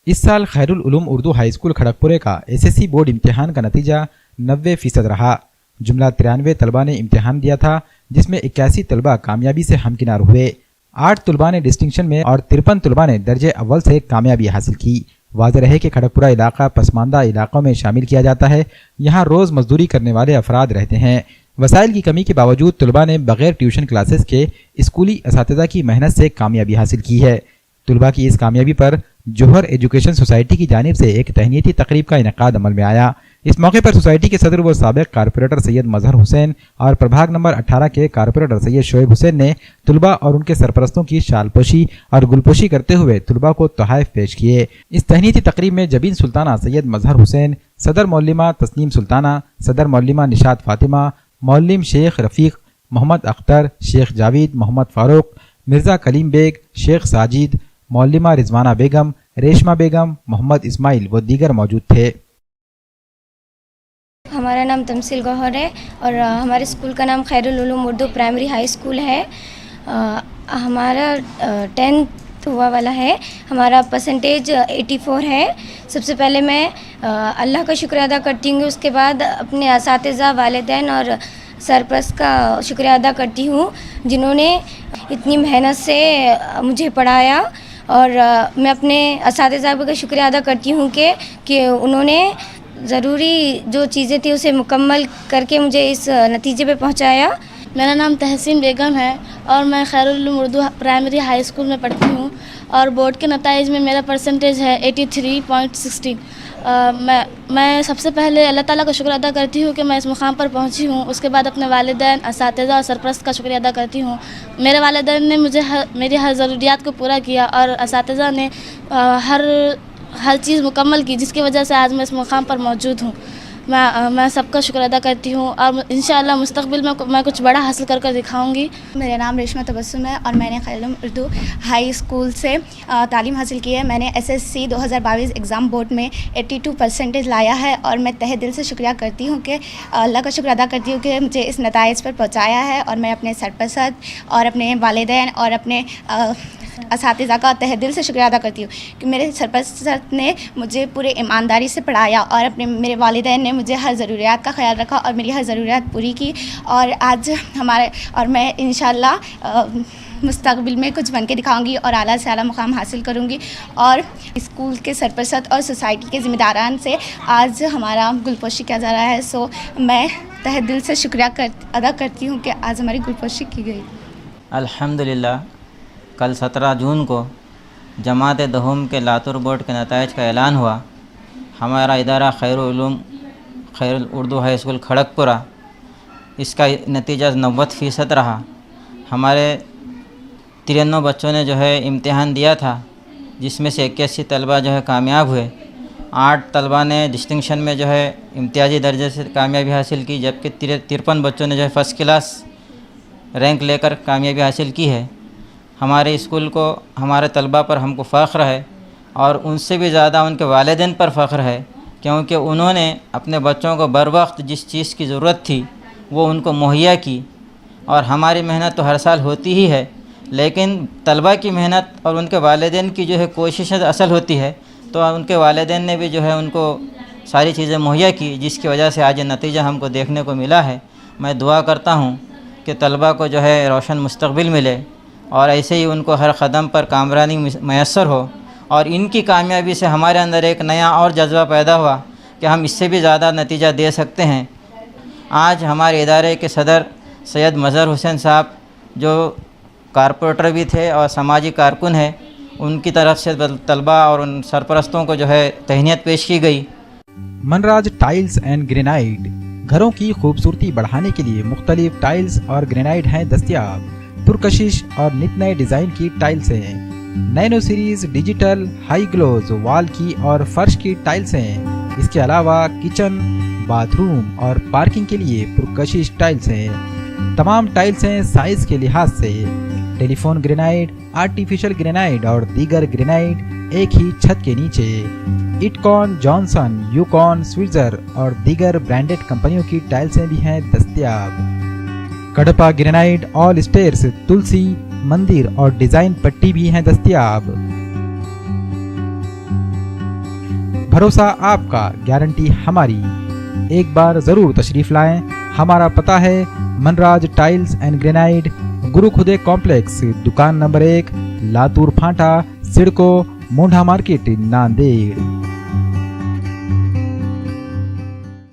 इस साल खैरुल Uloom Urdu high school Kharagpur का एसएससी बोर्ड इम्तिहान का नतीजा 90% रहा। जुमला 93 तलबा ने इम्तिहान दिया था, जिसमें 81 तलबा कामयाबी से हमकिनार हुए। 8 तलबा ने डिस्टिंक्शन में और 53 तलबा ने दर्जे अव्वल से कामयाबी हासिल की। वाज़ेह रहे कि खड़गपुरा इलाका पसमानदा इलाकों में शामिल किया जाता है। यहाँ रोज़ मजदूरी करने वाले अफराद रहते हैं। वसाइल की कमी के बावजूद तलबा ने बगैर ट्यूशन क्लासेस के स्कूली असातिज़ा की मेहनत से कामयाबी हासिल की है। तलबा की इस कामयाबी पर जोहर एजुकेशन सोसाइटी की जानिब से एक तहनीती तकरीब का इनेकाद अमल में आया। इस मौके पर सोसाइटी के सदर व साबिक कारपोरेटर सैयद मजहर हुसैन और प्रभाग नंबर 18 के कारपोरेटर सैयद शोएब हुसैन ने तलबा और उनके सरपरस्तों की शालपोशी और गुलपोशी करते हुए तलबा को तोहफ़े पेश किए। इस तहनीती तकरीब में जबीन सुल्ताना सैयद मजहर हुसैन, सदर मौलिमा तस्नीम सुल्ताना, सदर मौलिमा निशात फातिमा, मौलिम शेख रफ़ीक, मोहम्मद अख्तर, शेख जावेद, मोहम्मद फ़ारूक, मिर्ज़ा कलीम बेग, शेख साजिद, मौलिमा रिजवाना बेगम, रेशमा बेगम, मोहम्मद इस्माइल व दीगर मौजूद थे। हमारा नाम तमसील गौहर है और हमारे स्कूल का नाम Khairul Uloom Urdu primary high school है। हमारा 10th हुआ वाला है। हमारा परसेंटेज 84 है। सबसे पहले मैं अल्लाह का शुक्र अदा करती हूँ, उसके बाद अपने असातिज़ा, वालिदैन और सरपरस्त का शुक्रिया अदा करती हूँ जिन्होंने इतनी मेहनत से मुझे पढ़ाया। और मैं अपने असातिज़ा का शुक्रिया अदा करती हूँ कि उन्होंने ज़रूरी जो चीज़ें थी उसे मुकम्मल करके मुझे इस नतीजे पे पहुँचाया। मेरा नाम तहसीन बेगम है और मैं Khairul Uloom Urdu primary high school में पढ़ती हूँ और बोर्ड के नताइज में मेरा परसेंटेज है 83.16। मैं सबसे पहले अल्लाह ताला का शुक्र अदा करती हूँ कि मैं इस मुकाम पर पहुँची हूँ। उसके बाद अपने वालिदैन, असातिज़ा और सरपरस्त का शुक्रिया अदा करती हूँ। मेरे वालिदैन ने मुझे मेरी हर ज़रूरियात को पूरा किया और असातिज़ा ने हर चीज़ मुकम्मल की, जिसकी वजह से आज मैं इस मुकाम पर मौजूद हूँ। मैं सबका शुक्र अदा करती हूँ और इंशाअल्लाह मुस्तक़बिल में मैं कुछ बड़ा हासिल कर दिखाऊंगी। मेरा नाम रेशमा तबस्सुम है और मैंने खैरुल उलूम उर्दू हाई स्कूल से तालीम हासिल की है। मैंने एसएससी 2022 एग्ज़ाम बोर्ड में 82 परसेंटेज लाया है और मैं तहे दिल से शुक्रिया करती हूँ कि अल्लाह का शुक्र अदा करती हूँ कि मुझे इस नताइज पर पहुँचाया है। और मैं अपने सरपरस्त और अपने वालिदैन और अपने असातिज़ा का तहे दिल से शुक्रिया अदा करती हूँ कि मेरे सरपरस्त ने मुझे पूरे ईमानदारी से पढ़ाया और मेरे वालिदैन ने मुझे हर ज़रूरियात का ख्याल रखा और मेरी हर ज़रूरियात पूरी की। और आज मैं इंशाअल्लाह मुस्तक़बिल में कुछ बन के दिखाऊँगी और आला से आला मुकाम हासिल करूँगी। और स्कूल के सरपरस्त और सोसाइटी के ज़िम्मेदारान से आज हमारा गुलपोशी किया जा रहा है। सो मैं तहे दिल से शुक्रिया अदा करती हूँ कि आज हमारी गुलपोशी की गई। अल्हम्दुलिल्लाह, कल 17 जून को जमात दहूम के लातूर बोर्ड के नताइज का ऐलान हुआ। हमारा इदारा खैरुल उर्दू हाई स्कूल खड़गपुरा, इसका नतीजा 90% रहा। हमारे 93 बच्चों ने जो है इम्तिहान दिया था, जिसमें से 81 तलबा जो है कामयाब हुए। 8 तलबा ने डिस्टिंक्शन में जो है इम्तियाजी दर्जे से कामयाबी हासिल की, जबकि 53 बच्चों ने जो है फ़र्स्ट क्लास रैंक लेकर कामयाबी हासिल की है। हमारे स्कूल को, हमारे तलबा पर हमको फ़ख्र है और उनसे भी ज़्यादा उनके वालिदैन पर फ़ख्र है, क्योंकि उन्होंने अपने बच्चों को बर वक्त जिस चीज़ की ज़रूरत थी वो उनको मुहैया की। और हमारी मेहनत तो हर साल होती ही है, लेकिन तलबा की मेहनत और उनके वालिदैन की जो है कोशिश असल होती है। तो उनके वालिदैन ने भी जो है उनको सारी चीज़ें मुहैया की, जिसकी वजह से आज ये नतीजा हमको देखने को मिला है। मैं दुआ करता हूँ कि तलबा को जो है रोशन मुस्तक़बिल मिले और ऐसे ही उनको हर कदम पर कामरानी मैसर हो। और इनकी कामयाबी से हमारे अंदर एक नया और जज्बा पैदा हुआ कि हम इससे भी ज़्यादा नतीजा दे सकते हैं। आज हमारे इदारे के सदर सैयद मजहर हुसैन साहब, जो कारपोरेटर भी थे और समाजी कारकुन है, उनकी तरफ से तलबा और उन सरपरस्तों को जो है तहनीत पेश की गई। मनराज टाइल्स एंड ग्रेनाइड, घरों की खूबसूरती बढ़ाने के लिए मुख्तलिफ टाइल्स और ग्रेनाइड हैं दस्तयाब। पुरकशिश और नित नए डिज़ाइन की टाइल्स हैं। Nano series digital high gloss wall की और फर्श की टाइल्स हैं। इसके अलावा किचन, बाथरूम और पार्किंग के लिए पुरकशिश टाइल्स हैं। तमाम टाइल्स हैं साइज के लिहाज से। टेलीफोन ग्रेनाइड, आर्टिफिशियल ग्रेनाइड और दीगर ग्रेनाइड एक ही छत के नीचे। इटकॉन, जॉनसन, यूकॉन, स्विट्जर और दीगर ब्रांडेड कंपनियों की टाइल्सें भी हैं दस्तयाब। कडपा ग्रेनाइड, ऑल स्टेयर्स, तुलसी, मंदिर और डिज़ाइन पट्टी भी हैं दस्तयाब। भरोसा आपका, गारंटी हमारी। एक बार जरूर तशरीफ लाएं। हमारा पता है मनराज टाइल्स एंड ग्रेनाइट, गुरु खुदे कॉम्प्लेक्स, दुकान नंबर 1, लातूर फांटा, सिडको, मोंढा मार्केट, नांदेड़।